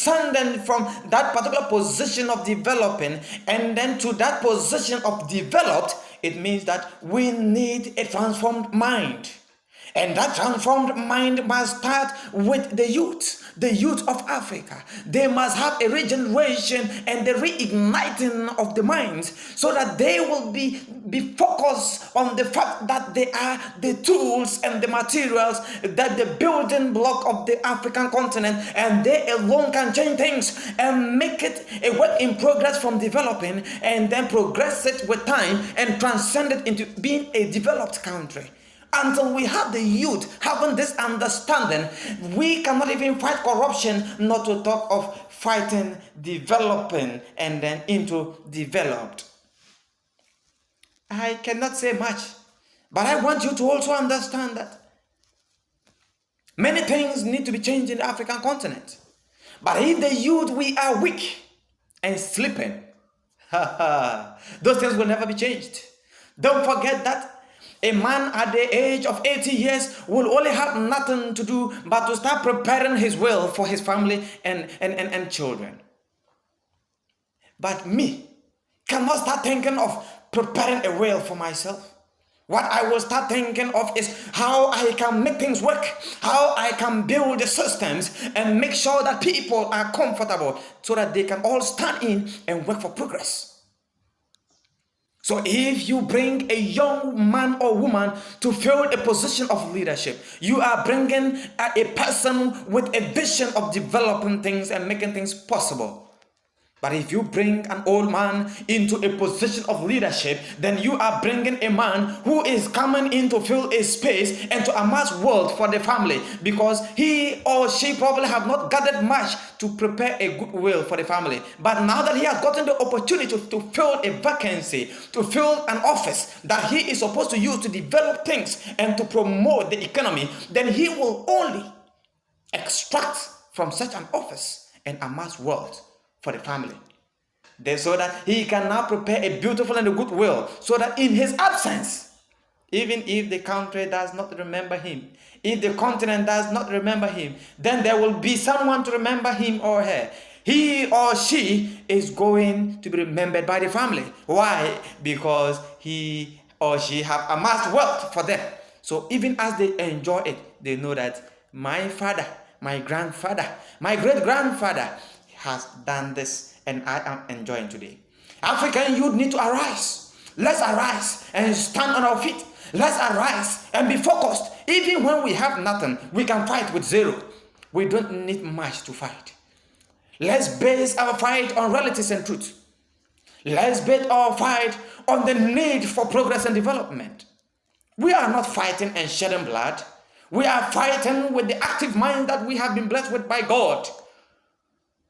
transcended from that particular position of developing and then to that position of developed, it means that we need a transformed mind. And that transformed mind must start with the youth of Africa. They must have a regeneration and the reigniting of the minds so that they will be focused on the fact that they are the tools and the materials, that the building block of the African continent, and they alone can change things and make it a work in progress from developing and then progress it with time and transcend it into being a developed country. Until we have the youth having this understanding, we cannot even fight corruption, not to talk of fighting developing and then into developed. I cannot say much, but I want you to also understand that many things need to be changed in the African continent. But if the youth, we are weak and sleeping, those things will never be changed. Don't forget that a man at the age of 80 years will only have nothing to do but to start preparing his will for his family and children. But me cannot start thinking of preparing a will for myself. What I will start thinking of is how I can make things work, how I can build the systems and make sure that people are comfortable so that they can all stand in and work for progress. So if you bring a young man or woman to fill a position of leadership, you are bringing a person with a vision of developing things and making things possible. But if you bring an old man into a position of leadership, then you are bringing a man who is coming in to fill a space and to amass wealth for the family, because he or she probably have not gathered much to prepare a good will for the family. But now that he has gotten the opportunity to fill a vacancy, to fill an office that he is supposed to use to develop things and to promote the economy, then he will only extract from such an office and amass wealth for the family. So that he can now prepare a beautiful and a good will, so that in his absence, even if the country does not remember him, if the continent does not remember him, then there will be someone to remember him or her. He or she is going to be remembered by the family. Why? Because he or she have amassed wealth for them. So even as they enjoy it, they know that my father, my grandfather, my great-grandfather has done this and I am enjoying today. African youth need to arise. Let's arise and stand on our feet. Let's arise and be focused. Even when we have nothing, we can fight with zero. We don't need much to fight. Let's base our fight on realities and truth. Let's base our fight on the need for progress and development. We are not fighting and shedding blood. We are fighting with the active mind that we have been blessed with by God.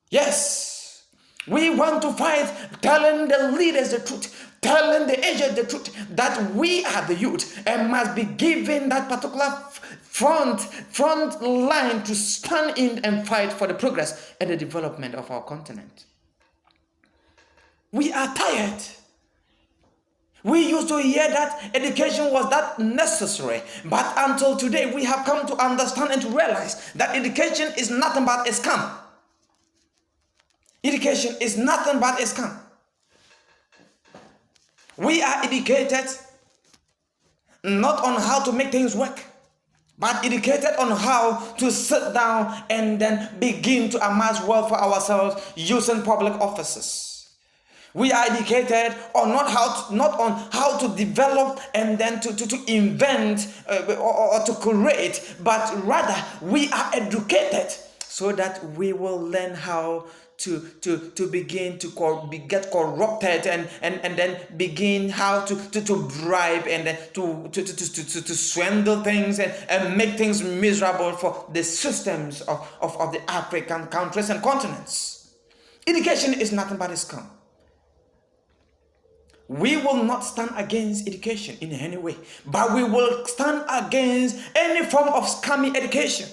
Yes, we want to fight telling the leaders the truth, telling the aged the truth, that we are the youth and must be given that particular front line to stand in and fight for the progress and the development of our continent. We are tired. We used to hear that education was that necessary, but until today we have come to understand and to realize that education is nothing but a scam. Education is nothing but a scam. We are educated not on how to make things work, but educated on how to sit down and then begin to amass wealth for ourselves using public offices. We are educated on not on how to develop and then to invent or to create, but rather we are educated so that we will learn how to begin to get corrupted and then begin how to bribe and then to swindle things and make things miserable for the systems of the African countries and continents. Education is nothing but a scam. We will not stand against education in any way, but we will stand against any form of scammy education.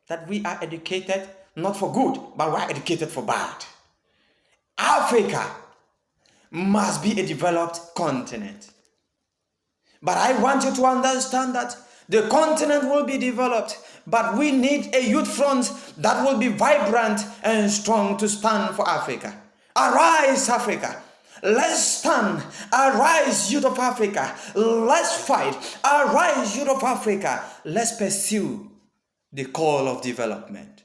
That we are educated not for good, but we are educated for bad. Africa must be a developed continent. But I want you to understand that The continent will be developed, but we need a youth front that will be vibrant and strong to stand for Africa. Arise, Africa. Let's stand. Arise, youth of Africa. Let's fight. Arise, youth of Africa. Let's pursue the call of development.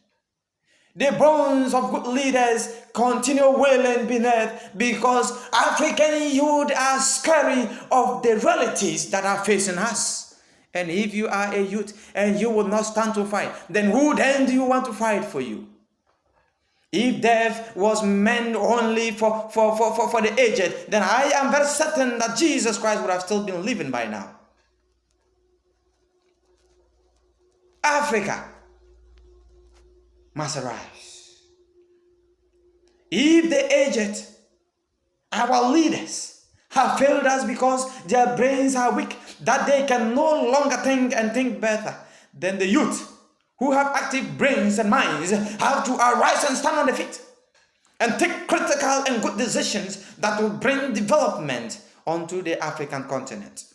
The bones of good leaders continue wailing beneath because African youth are scary of the realities that are facing us. And if you are a youth and you will not stand to fight, then who then do you want to fight for you? If death was meant only for the aged, then I am very certain that Jesus Christ would have still been living by now. Africa must arise. If the aged, our leaders, have failed us because their brains are weak, that they can no longer think and think better, then the youth who have active brains and minds have to arise and stand on their feet and take critical and good decisions that will bring development onto the African continent.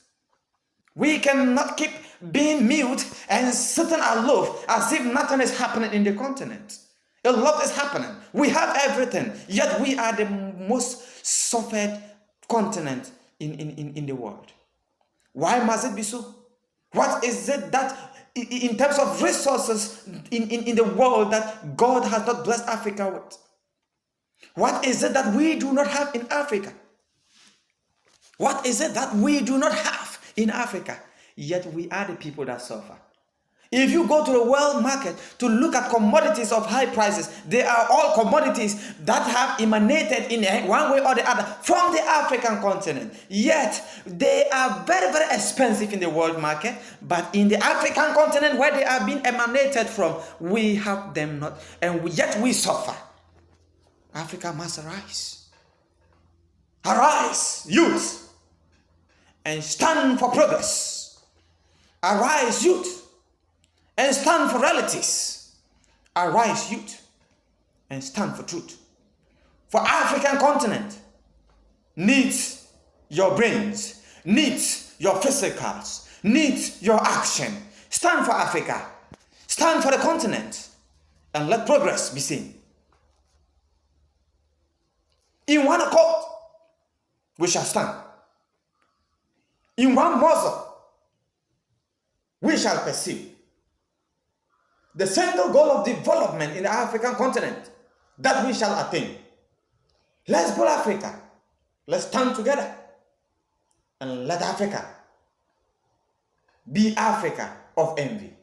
We cannot keep being mute and sitting aloof as if nothing is happening in the continent. A lot is happening. We have everything, yet we are the most suffered continent in the world. Why must it be so? What is it that in terms of resources in the world that God has not blessed Africa with? What is it that we do not have in Africa? What is it that we do not have in Africa? Yet we are the people that suffer. If you go to the world market to look at commodities of high prices, they are all commodities that have emanated in one way or the other from the African continent. Yet they are very, very expensive in the world market, but in the African continent where they are being emanated from, we have them not, and yet we suffer. Africa must arise. Arise, youth, and stand for progress. Arise, youth, and stand for realities. Arise, youth, and stand for truth. For African continent needs your brains, needs your physicals, needs your action. Stand for Africa. Stand for the continent, and let progress be seen. In one accord, we shall stand. In one muzzle, we shall pursue the central goal of development in the African continent that we shall attain. Let's build Africa. Let's stand together and let Africa be Africa of envy.